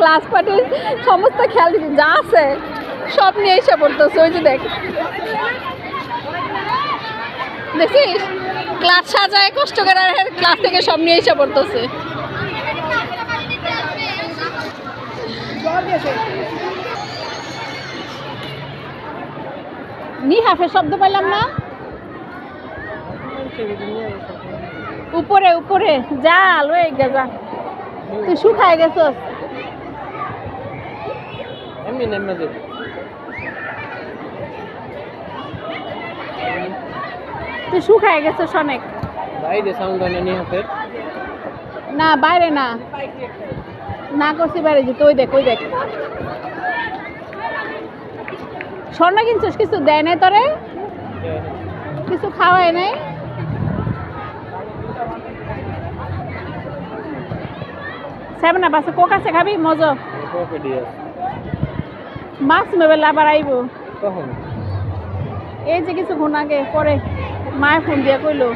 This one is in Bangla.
ক্লাস পার্টির সমস্ত খেয়াল যা আছে সব নিয়ে এসে পড়তেছে। ওই যে দেখ, দেখছিস ক্লাস সাজায় কষ্ট করে ক্লাস থেকে সব নিয়ে এসে পড়তেছে। নিহাফের শব্দ পাইলাম না। উপরে উপরে যা লয়ে গেছা, তুই শুকায় গেছস। তুই শুকায় গেছস অনেক। না বাইরে না, না করছি বাইরে যেতে। ওই দেখ, ওই দেখ স্বর্ণ কিনছিস, কিছু দেয় নাই তোরে? কিছু খাওয়ায় নাই? সেভেন আপ আছে, কোক আছে, খাবি? মজা মাছ মেবেলা আবার আইব এই যে কিছুক্ষণ আগে পরে মায়ের ফোন দিয়া কইলো।